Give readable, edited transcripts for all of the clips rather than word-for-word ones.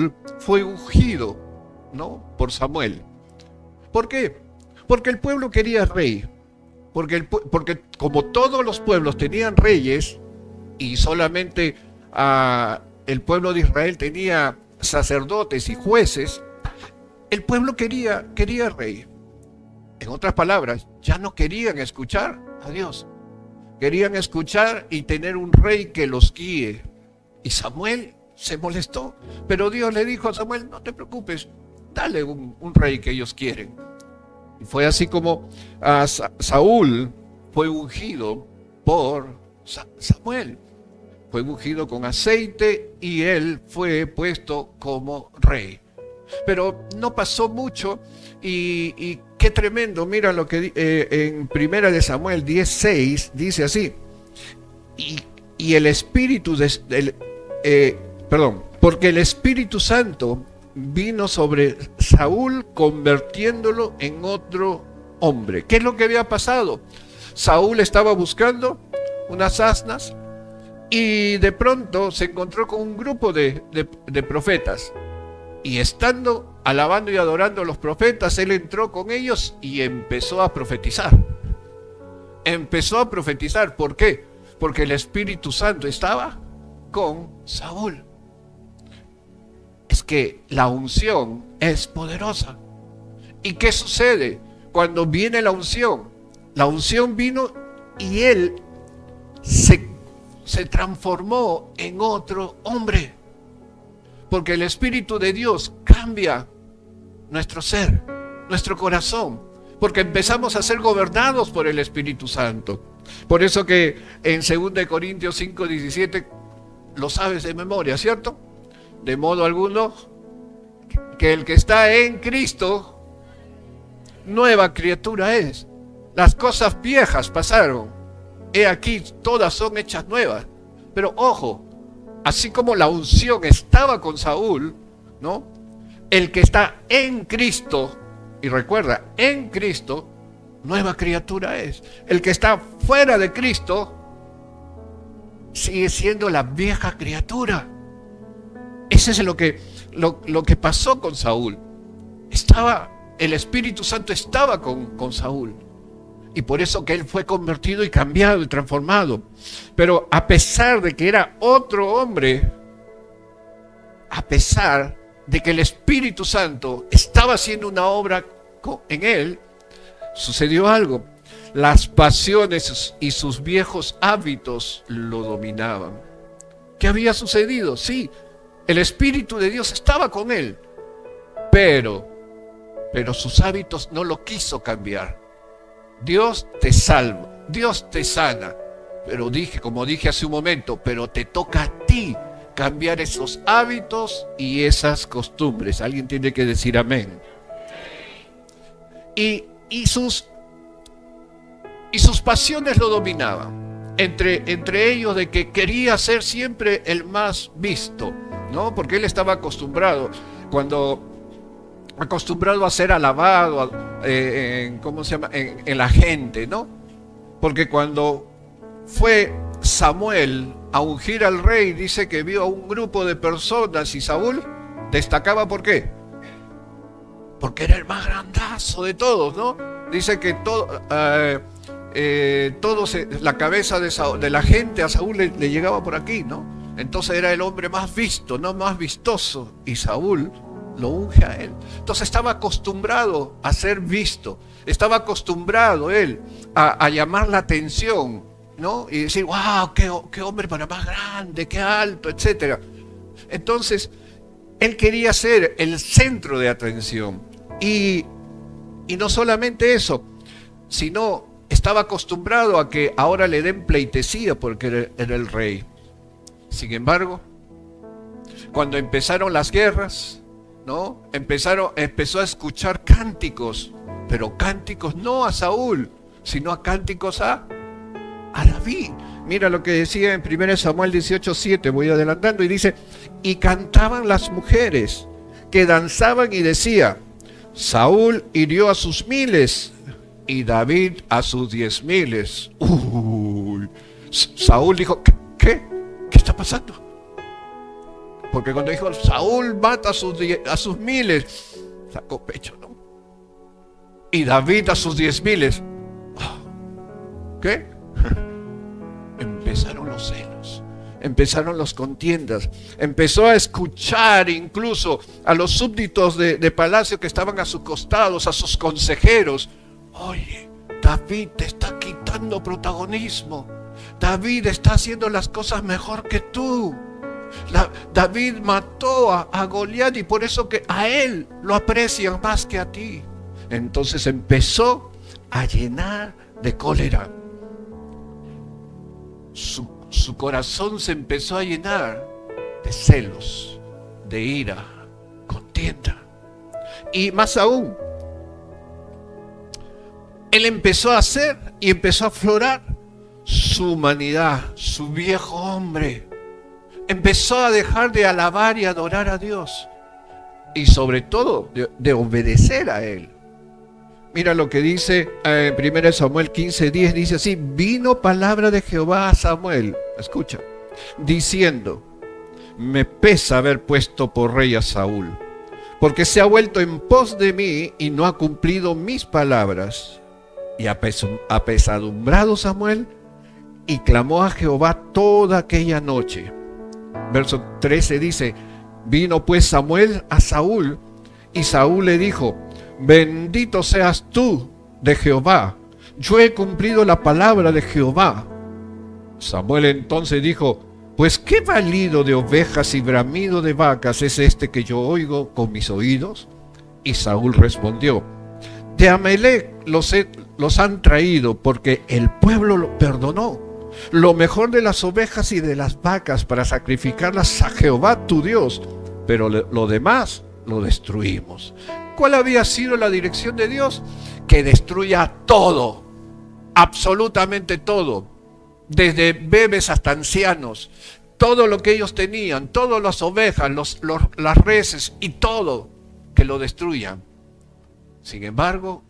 Saúl fue ungido, ¿no?, por Samuel. ¿Por qué? Porque el pueblo quería rey. Porque como todos los pueblos tenían reyes y solamente el pueblo de Israel tenía sacerdotes y jueces, el pueblo quería rey. En otras palabras, ya no querían escuchar a Dios. Querían escuchar y tener un rey que los guíe. Y Samuel se molestó. Pero Dios le dijo a Samuel: no te preocupes, dale un rey que ellos quieren. Y fue así como Saúl fue ungido por Samuel. Fue ungido con aceite y él fue puesto como rey. Pero no pasó mucho y qué tremendo. Mira lo que en Primera de Samuel 10:6 dice así: y el Espíritu porque el Espíritu Santo vino sobre Saúl convirtiéndolo en otro hombre. ¿Qué es lo que había pasado? Saúl estaba buscando unas asnas y de pronto se encontró con un grupo de profetas. Y estando alabando y adorando a los profetas, él entró con ellos y empezó a profetizar. Empezó a profetizar. ¿Por qué? Porque el Espíritu Santo estaba con Saúl. Es que la unción es poderosa. ¿Y qué sucede cuando viene la unción? La unción vino y él se transformó en otro hombre. Porque el Espíritu de Dios cambia nuestro ser, nuestro corazón. Porque empezamos a ser gobernados por el Espíritu Santo. Por eso que en 2 Corintios 5:17 lo sabes de memoria, ¿cierto? De modo alguno que el que está en Cristo, nueva criatura es. Las cosas viejas pasaron. He aquí, todas son hechas nuevas. Pero ojo, así como la unción estaba con Saúl, ¿no?, el que está en Cristo, y recuerda, en Cristo, nueva criatura es. El que está fuera de Cristo sigue siendo la vieja criatura. Ese es lo que pasó con Saúl. El Espíritu Santo estaba con Saúl. Y por eso que él fue convertido y cambiado y transformado. Pero a pesar de que era otro hombre, a pesar de que el Espíritu Santo estaba haciendo una obra en él, sucedió algo. Las pasiones y sus viejos hábitos lo dominaban. ¿Qué había sucedido? Sí, el Espíritu de Dios estaba con él, pero sus hábitos no lo quiso cambiar. Dios te salva, Dios te sana, pero como dije hace un momento, pero te toca a ti cambiar esos hábitos y esas costumbres. Alguien tiene que decir amén. Y sus pasiones lo dominaban. Entre ellos de que quería ser siempre el más visto, ¿no? Porque él estaba acostumbrado a ser alabado en la gente, ¿no? Porque cuando fue Samuel a ungir al rey, dice que vio a un grupo de personas y Saúl destacaba. ¿Por qué? Porque era el más grandazo de todos, ¿no? Dice que la cabeza de la gente a Saúl le llegaba por aquí, ¿no? Entonces era el hombre más visto, no más vistoso, y Saúl lo unge a él. Entonces estaba acostumbrado a ser visto, estaba acostumbrado él a llamar la atención, ¿no? Y decir: wow, qué hombre para más grande, qué alto, etc. Entonces él quería ser el centro de atención. Y no solamente eso, sino estaba acostumbrado a que ahora le den pleitesía porque era el rey. Sin embargo, cuando empezaron las guerras, ¿no?, empezó a escuchar cánticos, pero cánticos no a Saúl, sino a cánticos a David. Mira lo que decía en 1 Samuel 18:7, voy adelantando, y dice: y cantaban las mujeres que danzaban y decía: Saúl hirió a sus 1000 y David a sus 10,000. Saúl dijo: ¿Qué está pasando? Porque cuando dijo, Saúl mata a sus miles, sacó pecho, ¿no? Y David a sus 10,000. ¿Qué? Empezaron los celos, empezaron las contiendas, empezó a escuchar incluso a los súbditos de palacio que estaban a sus costados, a sus consejeros. Oye, David te está quitando protagonismo. David está haciendo las cosas mejor que tú. David mató a Goliat y por eso que a él lo aprecian más que a ti. Entonces empezó a llenar de cólera. Su corazón se empezó a llenar de celos, de ira, contienda. Y más aún, él empezó a hacer y empezó a aflorar su humanidad, su viejo hombre. Empezó a dejar de alabar y adorar a Dios. Y sobre todo, de obedecer a Él. Mira lo que dice en 1 Samuel 15:10, dice así: vino palabra de Jehová a Samuel, escucha, diciendo: me pesa haber puesto por rey a Saúl, porque se ha vuelto en pos de mí y no ha cumplido mis palabras. Y apesadumbrado Samuel, y clamó a Jehová toda aquella noche. Verso 13 dice: vino pues Samuel a Saúl, y Saúl le dijo: bendito seas tú de Jehová, yo he cumplido la palabra de Jehová. Samuel entonces dijo: pues qué balido de ovejas y bramido de vacas es este que yo oigo con mis oídos. Y Saúl respondió: de Amalec los han traído, porque el pueblo lo perdonó lo mejor de las ovejas y de las vacas para sacrificarlas a Jehová tu Dios, pero lo demás lo destruimos. ¿Cuál había sido la dirección de Dios? Que destruya todo, absolutamente todo, desde bebés hasta ancianos, todo lo que ellos tenían, todas las ovejas, las reses y todo, que lo destruyan. Sin embargo,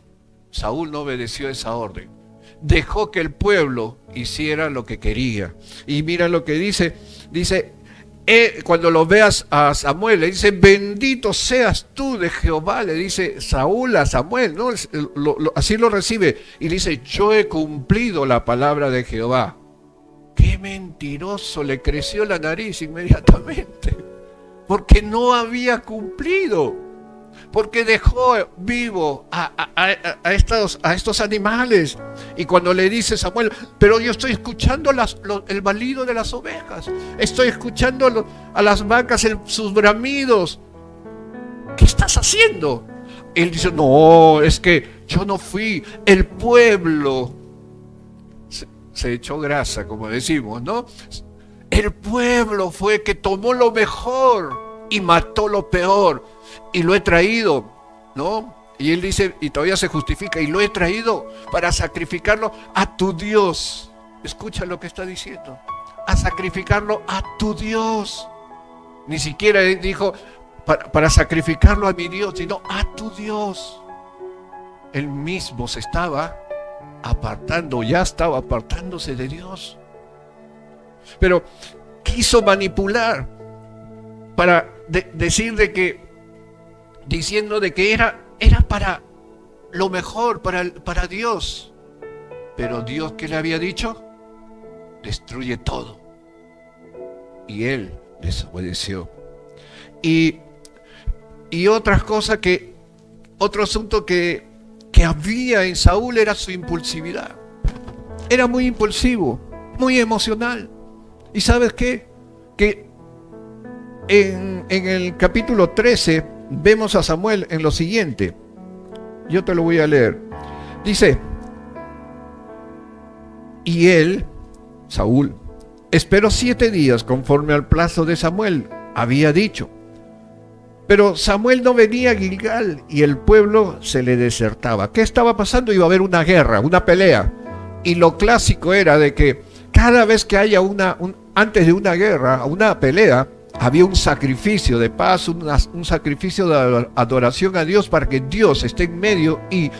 Saúl no obedeció esa orden. Dejó que el pueblo hiciera lo que quería. Y mira lo que dice, cuando lo veas a Samuel, le dice: bendito seas tú de Jehová, le dice Saúl a Samuel, ¿no? Así lo recibe, y le dice: yo he cumplido la palabra de Jehová. ¡Qué mentiroso! Le creció la nariz inmediatamente, porque no había cumplido. Porque dejó vivo a estos animales. Y cuando le dice Samuel: pero yo estoy escuchando el balido de las ovejas, estoy escuchando a las vacas sus bramidos, ¿qué estás haciendo? Él dice: no, es que yo no fui, el pueblo se echó grasa, como decimos, ¿no? El pueblo fue que tomó lo mejor y mató lo peor. Y lo he traído, ¿no? Y él dice, y todavía se justifica: y lo he traído para sacrificarlo a tu Dios. Escucha lo que está diciendo: a sacrificarlo a tu Dios. Ni siquiera dijo para sacrificarlo a mi Dios, sino a tu Dios. Él mismo se estaba apartando, ya estaba apartándose de Dios. Pero quiso manipular para decir de que, diciendo de que era para lo mejor, para Dios. Pero Dios, ¿qué le había dicho? Destruye todo. Y él desobedeció. Y otras cosas otro asunto que había en Saúl era su impulsividad. Era muy impulsivo, muy emocional. ¿Y sabes qué? Que en el capítulo 13 vemos a Samuel en lo siguiente. Yo te lo voy a leer. Dice: y él, Saúl, esperó 7 días conforme al plazo de Samuel había dicho. Pero Samuel no venía a Gilgal y el pueblo se le desertaba. ¿Qué estaba pasando? Iba a haber una guerra, una pelea. Y lo clásico era de que cada vez que haya antes de una guerra, una pelea, había un sacrificio de paz, un sacrificio de adoración a Dios, para que Dios esté en medio y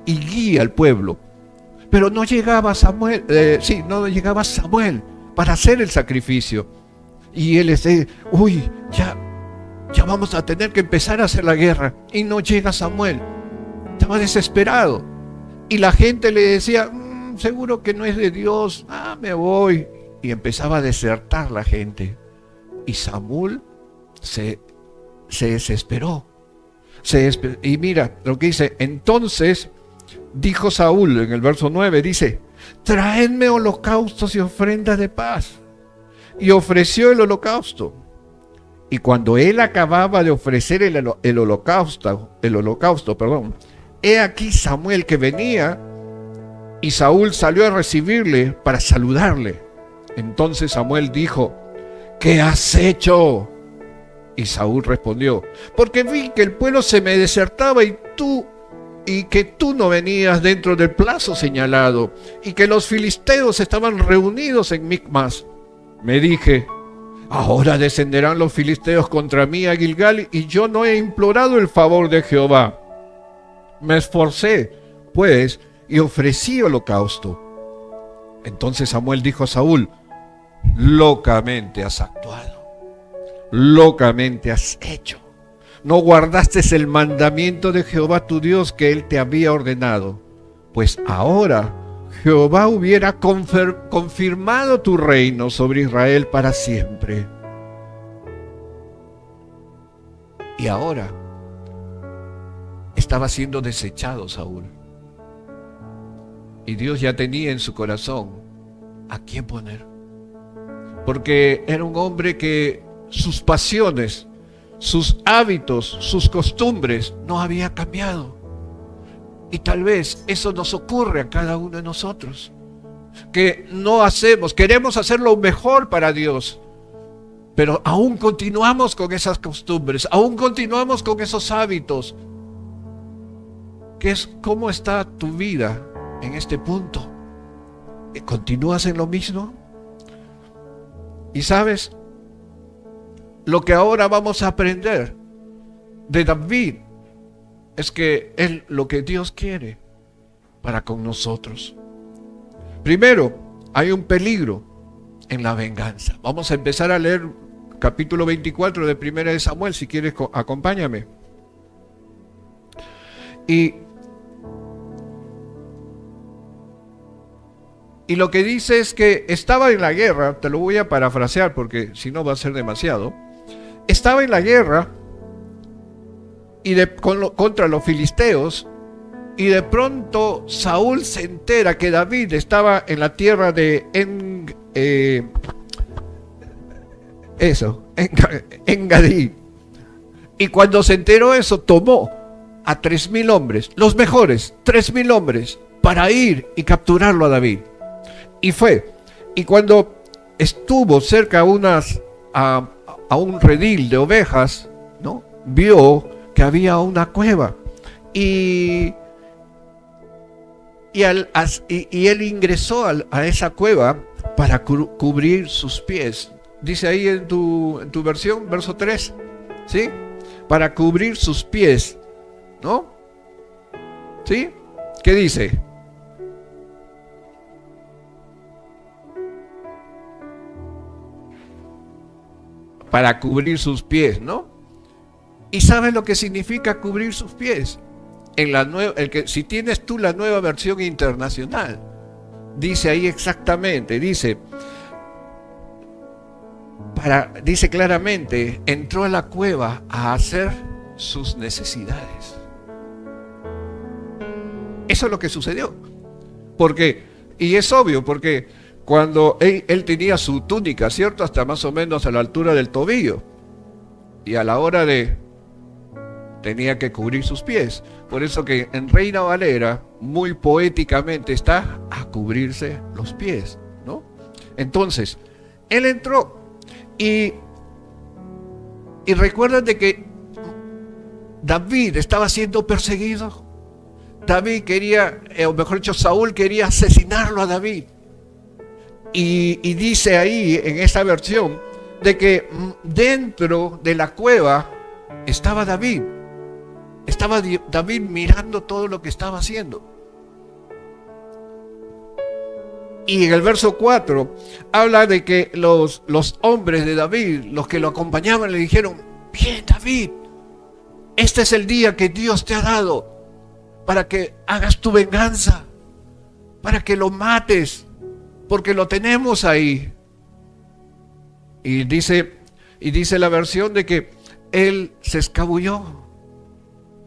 guíe al pueblo. Pero no llegaba Samuel, no llegaba Samuel para hacer el sacrificio. Y él dice, uy, ya vamos a tener que empezar a hacer la guerra. Y no llega Samuel. Estaba desesperado. Y la gente le decía, seguro que no es de Dios, me voy. Y empezaba a desertar la gente. Y Samuel se desesperó. Y mira lo que dice, entonces dijo Saúl en el verso 9, dice, traedme holocaustos y ofrendas de paz. Y ofreció el holocausto. Y cuando él acababa de ofrecer el holocausto, he aquí Samuel que venía, y Saúl salió a recibirle para saludarle. Entonces Samuel dijo, ¿qué has hecho? Y Saúl respondió, porque vi que el pueblo se me desertaba y que tú no venías dentro del plazo señalado, y que los filisteos estaban reunidos en Micmas. Me dije, ahora descenderán los filisteos contra mí a Gilgal, y yo no he implorado el favor de Jehová. Me esforcé, pues, y ofrecí holocausto. Entonces Samuel dijo a Saúl, locamente has actuado, locamente has hecho. No guardaste el mandamiento de Jehová tu Dios que él te había ordenado, pues ahora Jehová hubiera confirmado tu reino sobre Israel para siempre. Y ahora estaba siendo desechado Saúl. Y Dios ya tenía en su corazón a quién poner. Porque era un hombre que sus pasiones, sus hábitos, sus costumbres no había cambiado. Y tal vez eso nos ocurre a cada uno de nosotros, que no hacemos, queremos hacer lo mejor para Dios, pero aún continuamos con esas costumbres, aún continuamos con esos hábitos. ¿Cómo está tu vida en este punto? ¿Continúas en lo mismo? Y sabes, lo que ahora vamos a aprender de David es que es lo que Dios quiere para con nosotros. Primero, hay un peligro en la venganza. Vamos a empezar a leer capítulo 24 de Primera de Samuel, si quieres acompáñame. Y lo que dice es que estaba en la guerra, te lo voy a parafrasear porque si no va a ser demasiado. Estaba en la guerra contra los filisteos, y de pronto Saúl se entera que David estaba en la tierra de Engadí. Y cuando se enteró eso, tomó a 3,000 hombres, los mejores, 3,000 hombres, para ir y capturarlo a David. Y fue, y cuando estuvo cerca a un redil de ovejas, ¿no?, vio que había una cueva, y él ingresó a esa cueva para cubrir sus pies. Dice ahí en tu versión, verso 3, ¿sí? Para cubrir sus pies, ¿no? ¿Sí? ¿Qué dice? Para cubrir sus pies, ¿no? ¿Y sabes lo que significa cubrir sus pies? Si tienes tú la nueva versión internacional, dice ahí exactamente, dice claramente, entró a la cueva a hacer sus necesidades. Eso es lo que sucedió. Y es obvio, porque cuando él tenía su túnica, ¿cierto?, hasta más o menos a la altura del tobillo, y a la hora tenía que cubrir sus pies. Por eso que en Reina Valera, muy poéticamente, está a cubrirse los pies, ¿no? Entonces, él entró y recuerdan de que David estaba siendo perseguido. David quería, o mejor dicho, Saúl quería asesinarlo a David. Y dice ahí, en esta versión, de que dentro de la cueva estaba David. Estaba David mirando todo lo que estaba haciendo. Y en el verso 4 habla de que los hombres de David, los que lo acompañaban, le dijeron: bien, David, este es el día que Dios te ha dado para que hagas tu venganza, para que lo mates, porque lo tenemos ahí. Y dice la versión de que él se escabulló,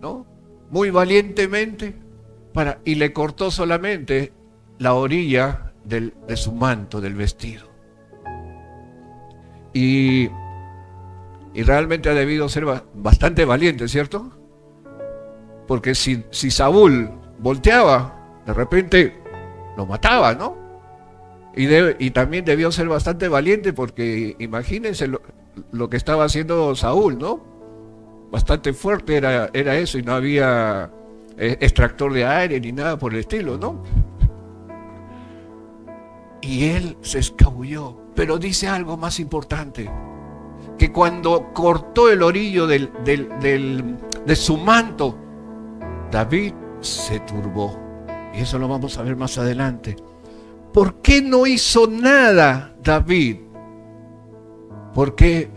¿no? Muy valientemente, y le cortó solamente la orilla de su manto, del vestido. Y realmente ha debido ser bastante valiente, ¿cierto? Porque si Saúl volteaba, de repente lo mataba, ¿no? Y también debió ser bastante valiente, porque imagínense lo que estaba haciendo Saúl, ¿no? Bastante fuerte era eso, y no había extractor de aire ni nada por el estilo, ¿no? Y él se escabulló. Pero dice algo más importante: que cuando cortó el orillo de su manto, David se turbó. Y eso lo vamos a ver más adelante. ¿Por qué no hizo nada David? Porque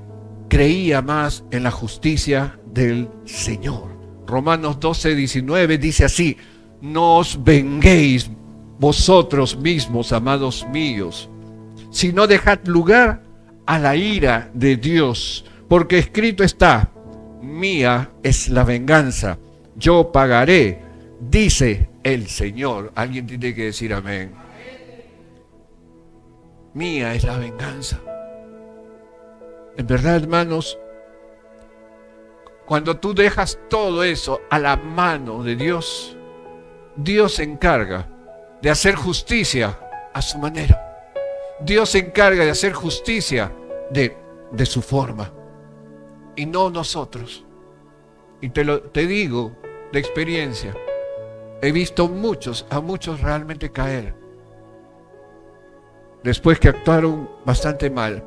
creía más en la justicia del Señor. Romanos 12:19 dice así: no os venguéis vosotros mismos, amados míos, sino dejad lugar a la ira de Dios, porque escrito está: mía es la venganza, yo pagaré, dice el Señor. Alguien tiene que decir amén. Mía es la venganza. En verdad, hermanos, cuando tú dejas todo eso a la mano de Dios, Dios se encarga de hacer justicia a su manera. Dios se encarga de hacer justicia de su forma, y no nosotros. Y te digo de experiencia, he visto a muchos realmente caer después que actuaron bastante mal,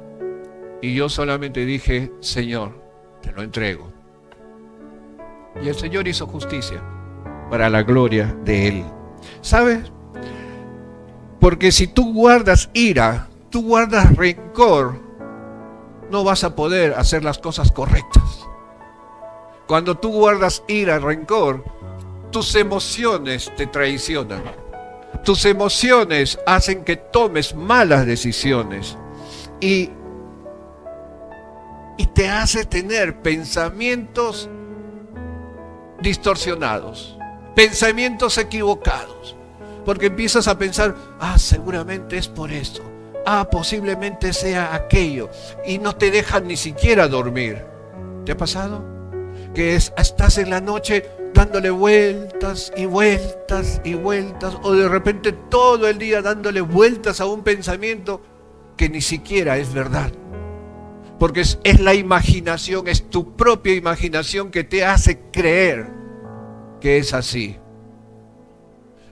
y yo solamente dije: Señor, te lo entrego. Y el Señor hizo justicia para la gloria de Él. ¿Sabes? Porque si tú guardas ira, tú guardas rencor, no vas a poder hacer las cosas correctas. Cuando tú guardas ira, rencor, tus emociones te traicionan. Tus emociones hacen que tomes malas decisiones y te hace tener pensamientos distorsionados, pensamientos equivocados, porque empiezas a pensar: seguramente es por esto, posiblemente sea aquello, y no te dejan ni siquiera dormir. ¿Te ha pasado? Que estás en la noche dándole vueltas y vueltas y vueltas, o de repente todo el día dándole vueltas a un pensamiento que ni siquiera es verdad, porque es la imaginación, es tu propia imaginación que te hace creer que es así.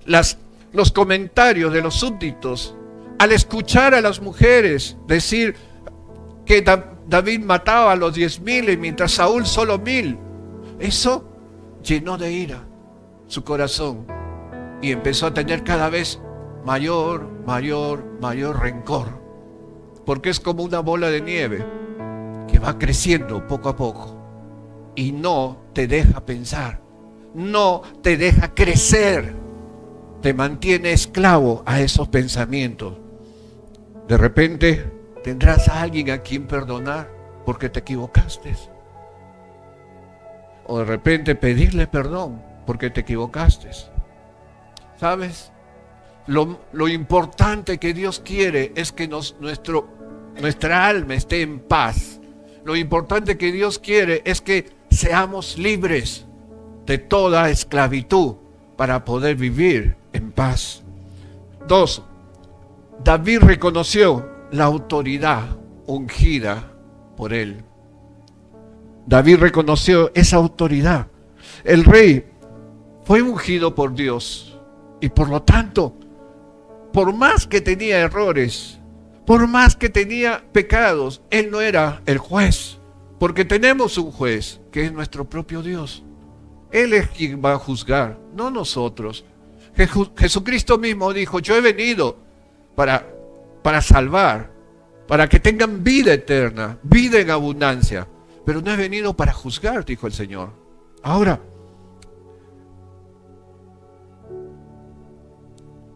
Los comentarios de los súbditos, al escuchar a las mujeres decir que David mataba a los 10,000 mientras Saúl solo 1,000, eso llenó de ira su corazón, y empezó a tener cada vez mayor rencor, porque es como una bola de nieve que va creciendo poco a poco y no te deja pensar, no te deja crecer, te mantiene esclavo a esos pensamientos. De repente tendrás a alguien a quien perdonar porque te equivocaste, o de repente pedirle perdón porque te equivocaste. ¿Sabes? Lo importante que Dios quiere es que nuestra alma esté en paz. Lo importante que Dios quiere es que seamos libres de toda esclavitud para poder vivir en paz. 2. David reconoció la autoridad ungida por él. David reconoció esa autoridad. El rey fue ungido por Dios, y por lo tanto, por más que tenía errores, por más que tenía pecados, él no era el juez, porque tenemos un juez que es nuestro propio Dios. Él es quien va a juzgar, no nosotros. Jesucristo mismo dijo: yo he venido para salvar, para que tengan vida eterna, vida en abundancia. Pero no he venido para juzgar, dijo el Señor. Ahora,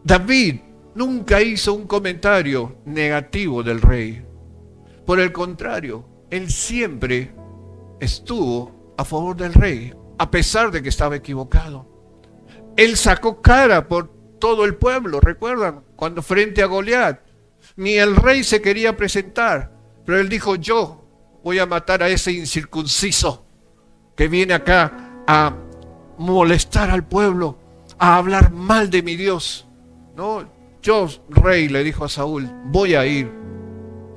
David nunca hizo un comentario negativo del rey. Por el contrario, él siempre estuvo a favor del rey, a pesar de que estaba equivocado. Él sacó cara por todo el pueblo, ¿recuerdan? Cuando frente a Goliat, ni el rey se quería presentar, pero él dijo: yo voy a matar a ese incircunciso que viene acá a molestar al pueblo, a hablar mal de mi Dios. No, yo, rey, le dijo a Saúl, voy a ir.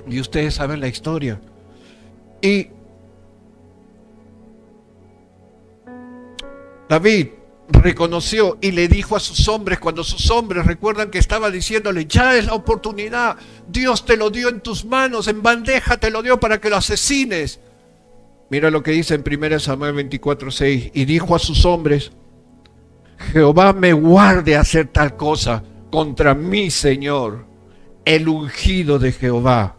Y ustedes saben la historia. Y David reconoció y le dijo a sus hombres, cuando sus hombres recuerdan que estaba diciéndole: ya es la oportunidad, Dios te lo dio en tus manos, en bandeja te lo dio para que lo asesines. Mira lo que dice en 1 Samuel 24:6. Y dijo a sus hombres: Jehová me guarde hacer tal cosa contra mi Señor, el ungido de Jehová,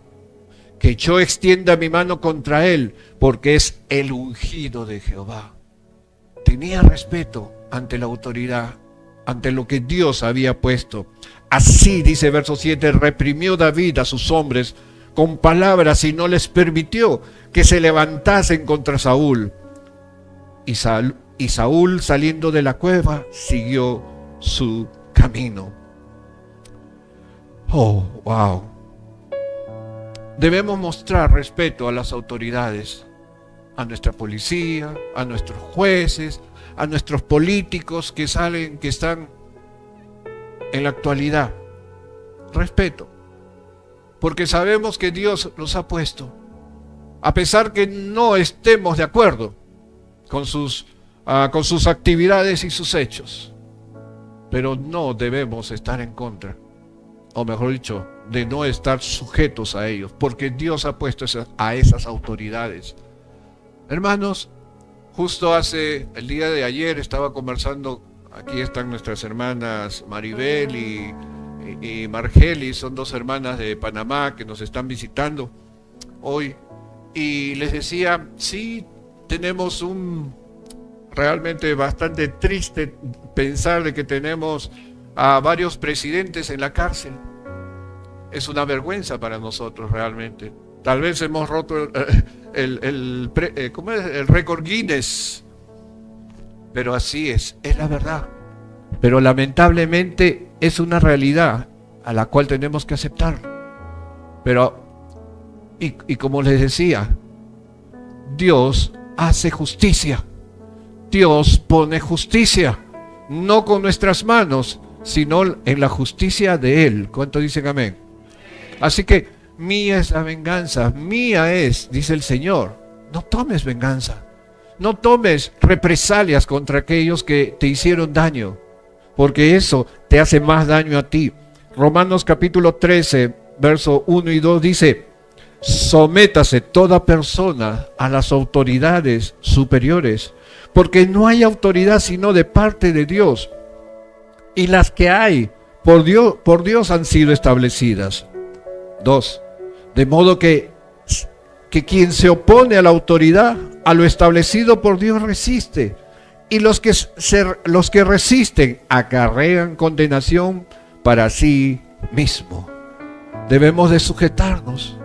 que yo extienda mi mano contra él, porque es el ungido de Jehová. Tenía respeto ante la autoridad, ante lo que Dios había puesto. Así, dice verso 7, reprimió David a sus hombres con palabras y no les permitió que se levantasen contra Saúl. Y Saúl, saliendo de la cueva, siguió su camino. Oh, wow. Debemos mostrar respeto a las autoridades, a nuestra policía, a nuestros jueces, a nuestros políticos que están en la actualidad. Respeto, porque sabemos que Dios los ha puesto, a pesar que no estemos de acuerdo con sus actividades y sus hechos, pero no debemos estar en contra, o mejor dicho, de no estar sujetos a ellos, porque Dios ha puesto a esas autoridades. Hermanos, justo el día de ayer estaba conversando, aquí están nuestras hermanas Maribel y Margeli, son dos hermanas de Panamá que nos están visitando hoy, y les decía, sí, tenemos realmente bastante triste pensar de que tenemos a varios presidentes en la cárcel. Es una vergüenza para nosotros realmente. Tal vez hemos roto el récord Guinness, pero así es la verdad. Pero lamentablemente es una realidad a la cual tenemos que aceptar. Pero, y como les decía, Dios hace justicia. Dios pone justicia, no con nuestras manos, sino en la justicia de Él. ¿Cuánto dicen amén? Así que mía es la venganza, mía es, dice el Señor. No tomes venganza, no tomes represalias contra aquellos que te hicieron daño, porque eso te hace más daño a ti. Romanos capítulo 13, verso 1 y 2 dice: sométase toda persona a las autoridades superiores, porque no hay autoridad sino de parte de Dios, y las que hay por Dios han sido establecidas. 2. De modo que quien se opone a la autoridad, a lo establecido por Dios resiste, y los que resisten acarrean condenación para sí mismo. Debemos de sujetarnos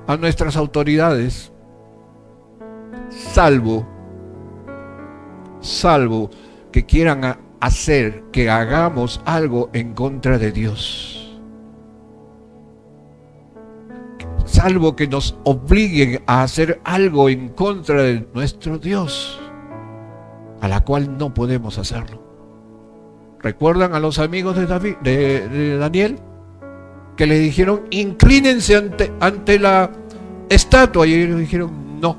a nuestras autoridades, salvo que quieran hacer que hagamos algo en contra de Dios. Salvo que nos obliguen a hacer algo en contra de nuestro Dios, a la cual no podemos hacerlo. ¿Recuerdan a los amigos de Daniel? Que le dijeron: inclínense ante la estatua, y ellos dijeron no.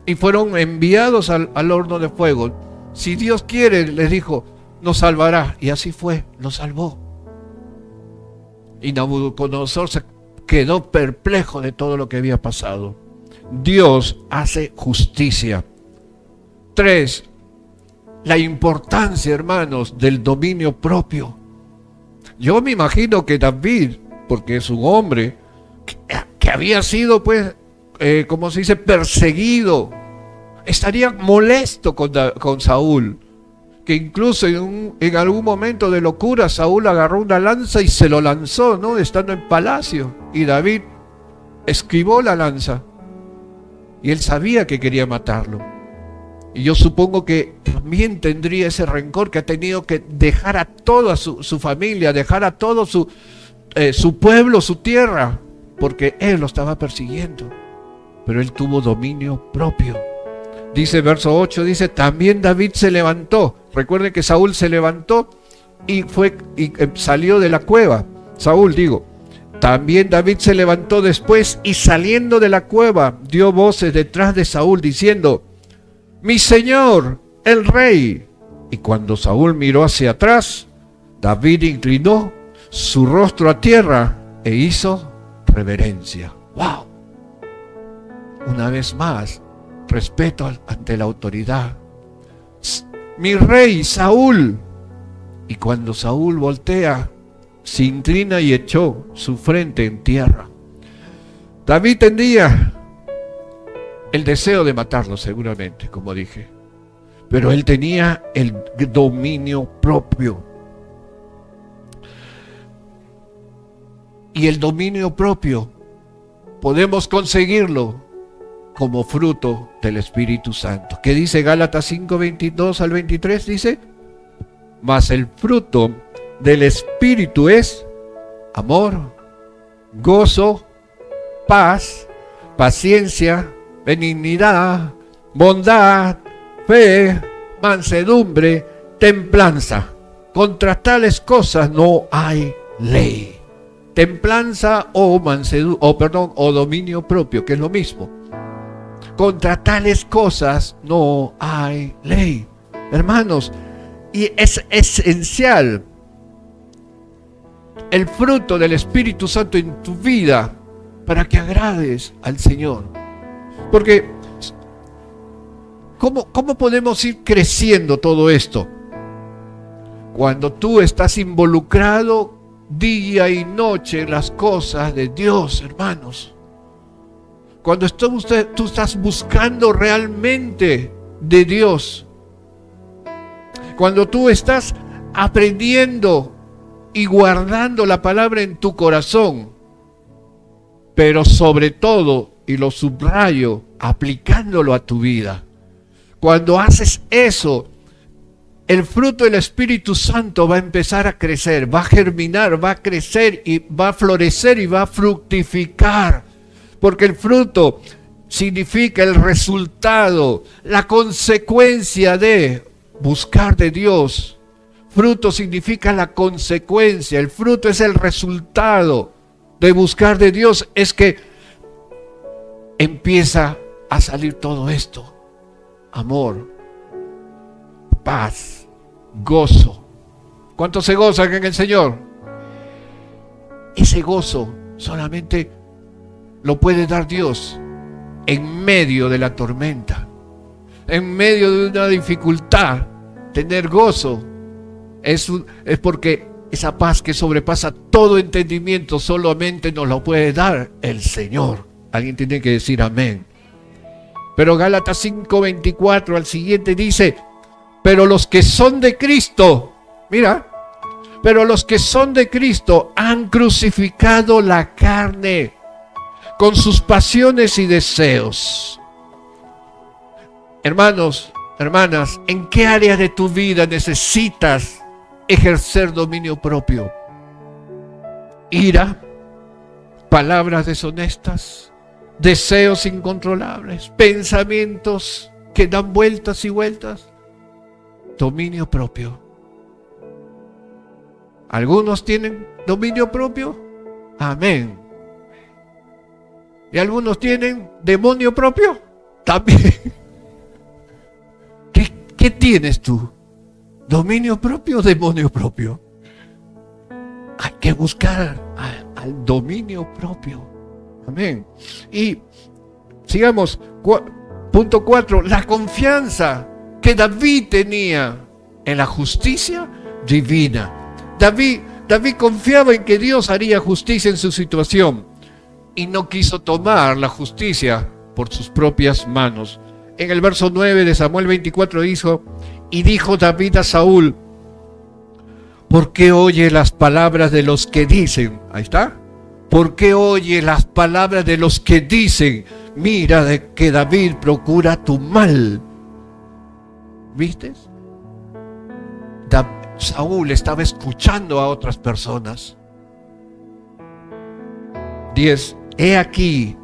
Y fueron enviados al horno de fuego. Si Dios quiere, les dijo, nos salvará. Y así fue, nos salvó. Y Nabucodonosor se quedó perplejo de todo lo que había pasado. Dios hace justicia. 3. La importancia, hermanos, del dominio propio. yo me imagino que David, porque es un hombre que había sido, pues, como se dice, perseguido, estaría molesto con Saúl, que incluso en algún momento de locura Saúl agarró una lanza y se lo lanzó, ¿no? Estando en palacio, y David esquivó la lanza, y él sabía que quería matarlo. Y yo supongo que también tendría ese rencor, que ha tenido que dejar a toda su familia, dejar a todo su pueblo, su tierra, porque él lo estaba persiguiendo. Pero él tuvo dominio propio. Dice verso 8, dice, también David se levantó. Recuerden que Saúl se levantó y salió de la cueva. Saúl, digo. También David se levantó después y saliendo de la cueva dio voces detrás de Saúl diciendo, mi señor, el rey. Y cuando Saúl miró hacia atrás, David inclinó su rostro a tierra e hizo reverencia. ¡Wow! Una vez más, respeto ante la autoridad. Mi rey, Saúl. Y cuando Saúl voltea, se inclina y echó su frente en tierra. David tendría el deseo de matarlo seguramente, como dije, pero él tenía el dominio propio. Y el dominio propio podemos conseguirlo como fruto del Espíritu Santo. ¿Qué dice Gálatas 5, 22 al 23? Dice, mas el fruto del Espíritu es amor, gozo, paz, paciencia, benignidad, bondad, fe, mansedumbre, templanza. Contra tales cosas no hay ley. Templanza o dominio propio, que es lo mismo. Contra tales cosas no hay ley. Hermanos, y es esencial el fruto del Espíritu Santo en tu vida para que agrades al Señor. Porque, ¿cómo podemos ir creciendo todo esto? Cuando tú estás involucrado día y noche en las cosas de Dios, hermanos. Cuando tú estás buscando realmente de Dios. Cuando tú estás aprendiendo y guardando la palabra en tu corazón. Pero sobre todo, y lo subrayo, aplicándolo a tu vida. Cuando haces eso, el fruto del Espíritu Santo va a empezar a crecer, va a germinar, va a crecer y va a florecer y va a fructificar. Porque el fruto significa el resultado, la consecuencia de buscar de Dios. Fruto significa la consecuencia, el fruto es el resultado de buscar de Dios. Es que empieza a salir todo esto. Amor, paz, gozo. ¿Cuántos se gozan en el Señor? Ese gozo solamente lo puede dar Dios en medio de la tormenta, en medio de una dificultad. Tener gozo es porque esa paz que sobrepasa todo entendimiento solamente nos lo puede dar el Señor. Alguien tiene que decir amén. Pero Gálatas 5:24 al siguiente dice, pero los que son de Cristo, mira, pero los que son de Cristo han crucificado la carne con sus pasiones y deseos. Hermanos, hermanas, ¿en qué área de tu vida necesitas ejercer dominio propio? Ira, palabras deshonestas, deseos incontrolables, pensamientos que dan vueltas y vueltas. Dominio propio. ¿Algunos tienen dominio propio? Amén. ¿Y algunos tienen demonio propio? También. ¿Qué tienes tú? ¿Dominio propio o demonio propio? Hay que buscar al dominio propio. Amén. Y sigamos. Punto 4. La confianza que David tenía en la justicia divina. David David confiaba en que Dios haría justicia en su situación y no quiso tomar la justicia por sus propias manos. En el verso 9 de Samuel 24 dijo David a Saúl: ¿por qué oye las palabras de los que dicen? Ahí está. ¿Por qué oye las palabras de los que dicen: mira de que David procura tu mal? ¿Viste? Saúl estaba escuchando a otras personas. 10. He aquí,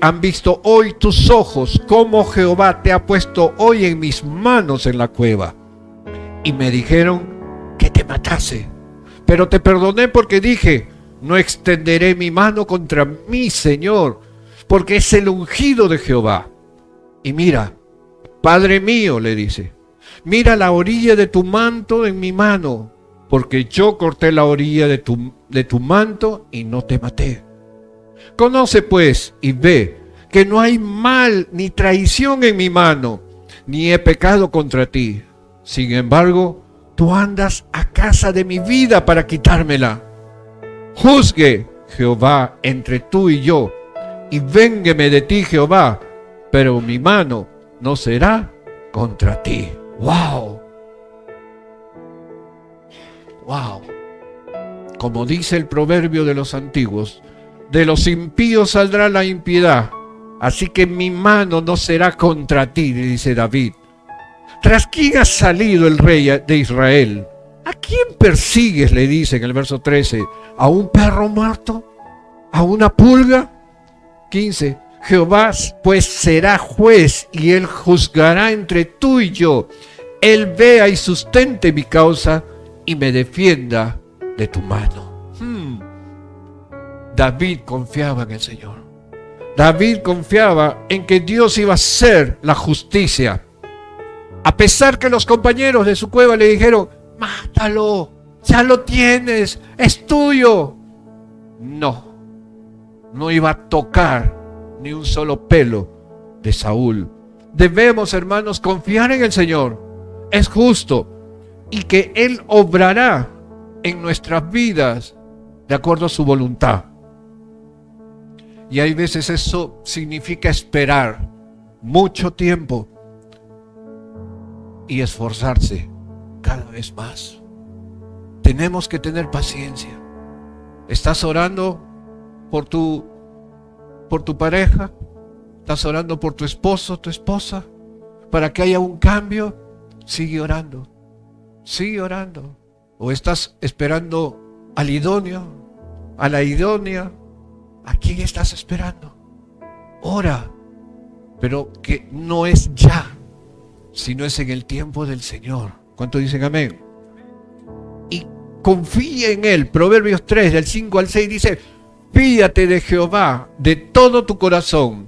han visto hoy tus ojos cómo Jehová te ha puesto hoy en mis manos en la cueva. Y me dijeron que te matase. Pero te perdoné porque dije: no extenderé mi mano contra mi Señor, porque es el ungido de Jehová. Y mira, Padre mío, le dice, mira la orilla de tu manto en mi mano, porque yo corté la orilla de tu manto y no te maté. Conoce pues y ve que no hay mal ni traición en mi mano, ni he pecado contra ti. Sin embargo, tú andas a casa de mi vida para quitármela. Juzgue Jehová entre tú y yo, y véngueme de ti Jehová, pero mi mano no será contra ti. ¡Wow! ¡Wow! Como dice el proverbio de los antiguos, de los impíos saldrá la impiedad, así que mi mano no será contra ti, dice David. ¿Tras quién ha salido el rey de Israel? ¿A quién persigues?, le dice en el verso 13. ¿A un perro muerto? ¿A una pulga? 15. Jehová pues será juez y él juzgará entre tú y yo. Él vea y sustente mi causa y me defienda de tu mano. David confiaba en el Señor. David confiaba en que Dios iba a hacer la justicia. A pesar que los compañeros de su cueva le dijeron: mátalo, ya lo tienes, es tuyo. No iba a tocar ni un solo pelo de Saúl. Debemos, hermanos, confiar en el Señor. Es justo y que Él obrará en nuestras vidas de acuerdo a su voluntad. Y hay veces eso significa esperar mucho tiempo y esforzarse cada vez más. Tenemos que tener paciencia. ¿Estás orando por tu pareja? ¿Estás orando por tu esposo, tu esposa? Para que haya un cambio, sigue orando. Sigue orando. ¿O estás esperando al idóneo, a la idónea? ¿A quién estás esperando? Ora, pero que no es ya, sino es en el tiempo del Señor. ¿Cuántos dicen amén? Y confía en Él. Proverbios 3, del 5 al 6 dice: fíate de Jehová de todo tu corazón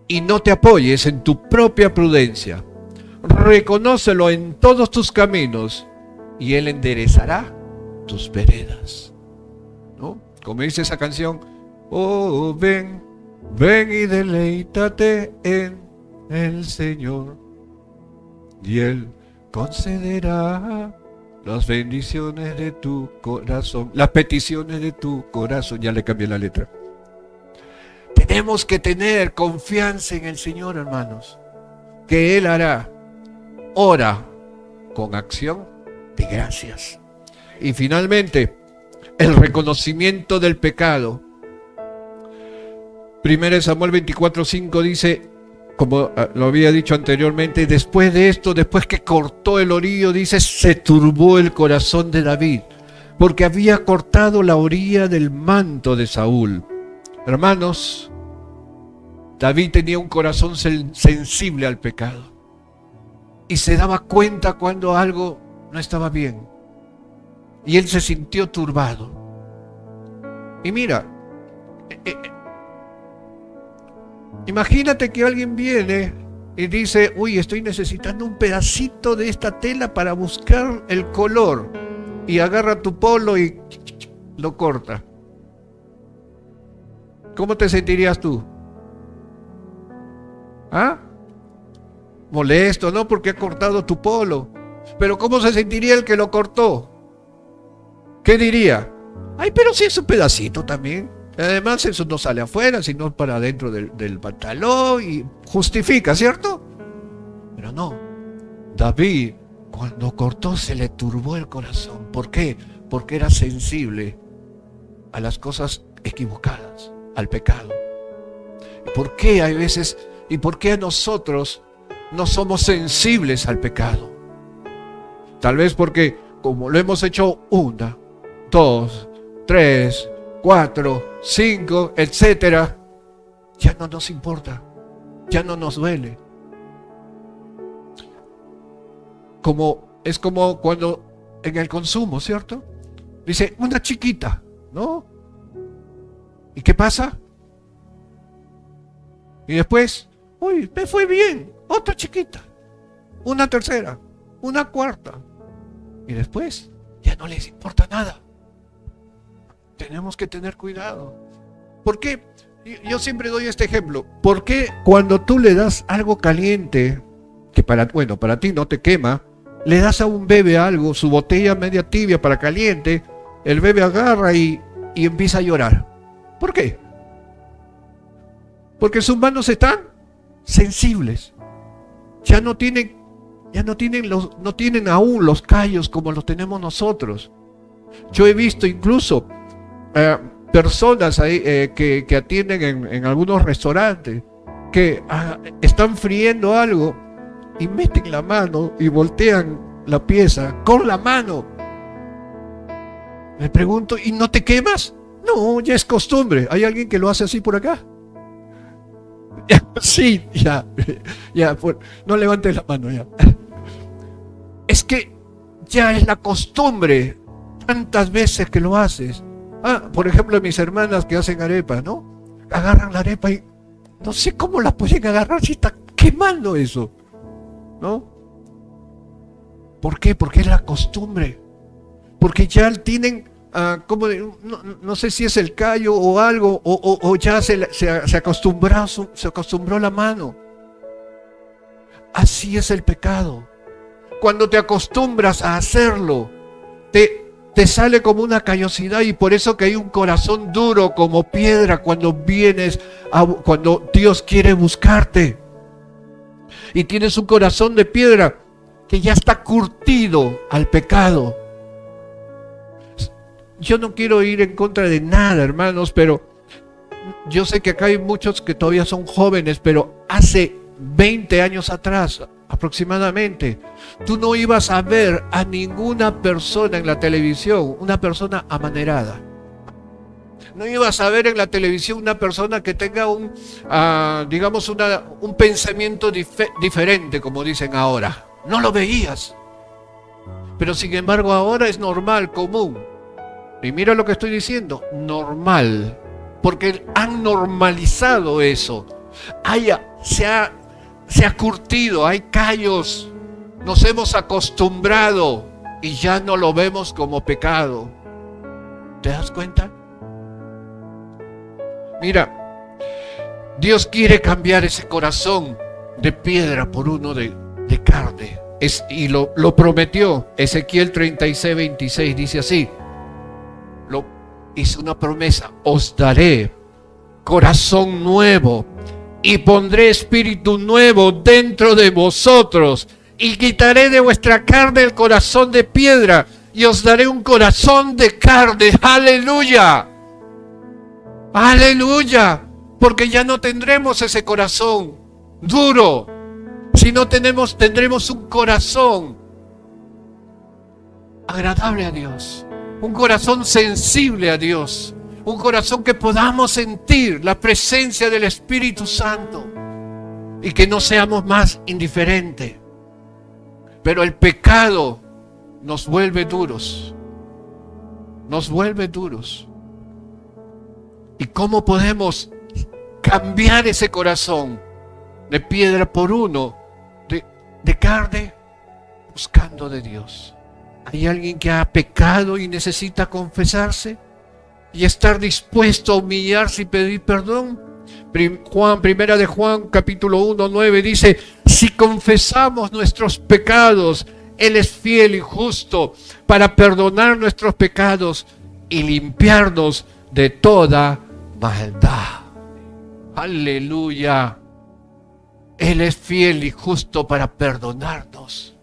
y no te apoyes en tu propia prudencia. Reconócelo en todos tus caminos y Él enderezará tus veredas. ¿No? Como dice esa canción: oh, ven y deleítate en el Señor, y Él concederá las bendiciones de tu corazón, las peticiones de tu corazón. Ya le cambié la letra. Tenemos que tener confianza en el Señor, hermanos, que Él hará. Ora con acción de gracias. Y finalmente, el reconocimiento del pecado. 1 Samuel 24:5 dice, como lo había dicho anteriormente, después de esto, después que cortó el orillo, dice, se turbó el corazón de David, porque había cortado la orilla del manto de Saúl. Hermanos, David tenía un corazón sensible al pecado y se daba cuenta cuando algo no estaba bien, y él se sintió turbado. Y mira, imagínate que alguien viene y dice: uy, estoy necesitando un pedacito de esta tela para buscar el color, y agarra tu polo y lo corta. ¿Cómo te sentirías tú? ¿Ah? Molesto, ¿no? Porque ha cortado tu polo. Pero ¿cómo se sentiría el que lo cortó? ¿qué diría? Ay, pero si es un pedacito también. Además, eso no sale afuera, sino para adentro del pantalón y justifica, ¿cierto? Pero no. David, cuando cortó, se le turbó el corazón. ¿Por qué? Porque era sensible a las cosas equivocadas, al pecado. ¿Por qué hay veces, y por qué nosotros no somos sensibles al pecado? Tal vez porque, como lo hemos hecho 1, 2, 3, 4, 5, etcétera, ya no nos importa, ya no nos duele. Es como cuando en el consumo, ¿cierto? Dice, una chiquita, ¿no? ¿Y qué pasa? Y después, uy, me fue bien, otra chiquita, una tercera, una cuarta. Y después, ya no les importa nada. Tenemos que tener cuidado. ¿Por qué? Yo siempre doy este ejemplo. ¿Por qué cuando tú le das algo caliente, que para ti no te quema, le das a un bebé algo, su botella media tibia para caliente, el bebé agarra y empieza a llorar? ¿Por qué? Porque sus manos están sensibles. No tienen aún los callos como los tenemos nosotros. Yo he visto incluso personas ahí, que atienden en algunos restaurantes, que están friendo algo y meten la mano y voltean la pieza con la mano. Me pregunto, ¿y no te quemas? No, ya es costumbre. ¿Hay alguien que lo hace así por acá? Sí, ya, no levantes la mano ya. Es que ya es la costumbre, tantas veces que lo haces. Por ejemplo, mis hermanas que hacen arepas, ¿no? Agarran la arepa y no sé cómo la pueden agarrar si está quemando eso, ¿no? ¿Por qué? Porque es la costumbre. Porque ya tienen, no sé si es el callo o algo, o ya se acostumbró la mano. Así es el pecado. Cuando te acostumbras a hacerlo, te sale como una callosidad, y por eso que hay un corazón duro como piedra cuando cuando Dios quiere buscarte. Y tienes un corazón de piedra que ya está curtido al pecado. Yo no quiero ir en contra de nada, hermanos, pero yo sé que acá hay muchos que todavía son jóvenes, pero hace 20 años atrás aproximadamente, tú no ibas a ver a ninguna persona en la televisión, una persona amanerada. No ibas a ver en la televisión una persona que tenga un pensamiento diferente, como dicen ahora. No lo veías. Pero sin embargo ahora es normal, común. Y mira lo que estoy diciendo, normal. Porque han normalizado eso. Se ha curtido, hay callos. Nos hemos acostumbrado y ya no lo vemos como pecado. ¿Te das cuenta? Mira, Dios quiere cambiar ese corazón de piedra por uno de carne. Y lo prometió. Ezequiel 36, 26 dice así. Hizo una promesa: os daré corazón nuevo y pondré espíritu nuevo dentro de vosotros, y quitaré de vuestra carne el corazón de piedra y os daré un corazón de carne. ¡Aleluya! ¡Aleluya! Porque ya no tendremos ese corazón duro, sino tendremos un corazón agradable a Dios, un corazón sensible a Dios, un corazón que podamos sentir la presencia del Espíritu Santo y que no seamos más indiferentes. Pero el pecado nos vuelve duros. Nos vuelve duros. ¿Y cómo podemos cambiar ese corazón de piedra por uno de carne? Buscando de Dios. ¿Hay alguien que ha pecado y necesita confesarse y estar dispuesto a humillarse y pedir perdón? Primera de Juan, capítulo 1, 9 dice: si confesamos nuestros pecados, Él es fiel y justo para perdonar nuestros pecados y limpiarnos de toda maldad. Aleluya. Él es fiel y justo para perdonarnos.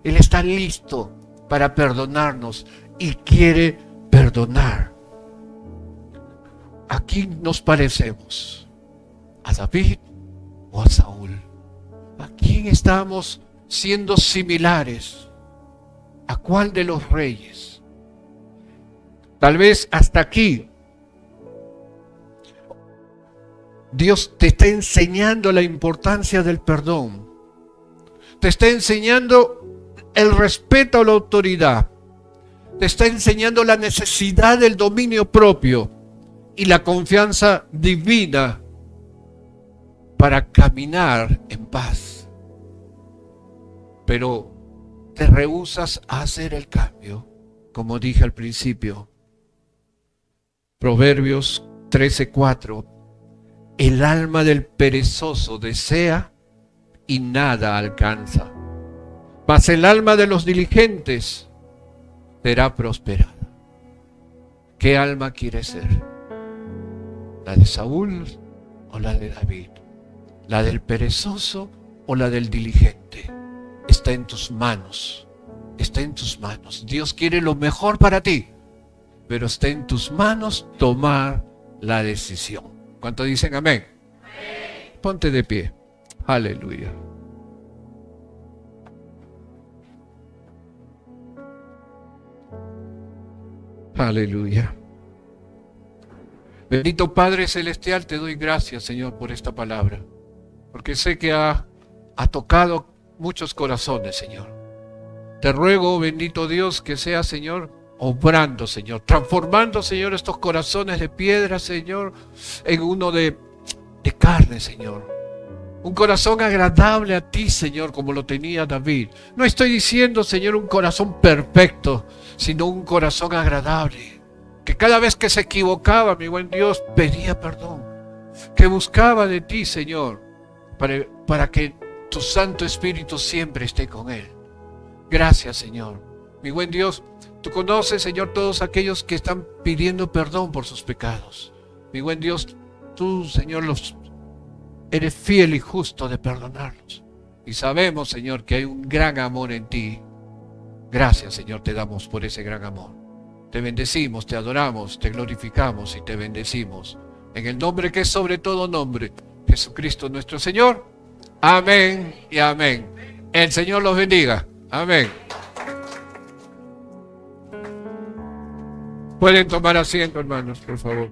Él está listo para perdonarnos y quiere perdonar. ¿A quién nos parecemos? ¿A David o a Saúl? ¿A quién estamos siendo similares? ¿A cuál de los reyes? Tal vez hasta aquí Dios te está enseñando la importancia del perdón. Te está enseñando el respeto a la autoridad. Te está enseñando la necesidad del dominio propio y la confianza divina para caminar en paz. Pero te rehusas a hacer el cambio, como dije al principio. Proverbios 13:4. El alma del perezoso desea y nada alcanza, mas el alma de los diligentes será prosperada. ¿Qué alma quieres ser? ¿La de Saúl o la de David? ¿La del perezoso o la del diligente? Está en tus manos. Está en tus manos. Dios quiere lo mejor para ti, pero está en tus manos tomar la decisión. ¿Cuánto dicen amén? Amén. Ponte de pie. Aleluya. Aleluya. Bendito Padre Celestial, te doy gracias, Señor, por esta palabra, porque sé que ha tocado muchos corazones, Señor. Te ruego, bendito Dios, que sea, Señor, obrando, Señor, transformando, Señor, estos corazones de piedra, Señor, en uno de carne, Señor. Un corazón agradable a ti, Señor, como lo tenía David. No estoy diciendo, Señor, un corazón perfecto, sino un corazón agradable, que cada vez que se equivocaba, mi buen Dios, pedía perdón, que buscaba de ti, Señor, para que tu Santo Espíritu siempre esté con él. Gracias, Señor. Mi buen Dios, tú conoces, Señor, todos aquellos que están pidiendo perdón por sus pecados. Mi buen Dios, tú, Señor, eres fiel y justo de perdonarlos. Y sabemos, Señor, que hay un gran amor en ti. Gracias, Señor, te damos por ese gran amor. Te bendecimos, te adoramos, te glorificamos y te bendecimos. En el nombre que es sobre todo nombre, Jesucristo nuestro Señor. Amén y amén. El Señor los bendiga. Amén. Pueden tomar asiento, hermanos, por favor.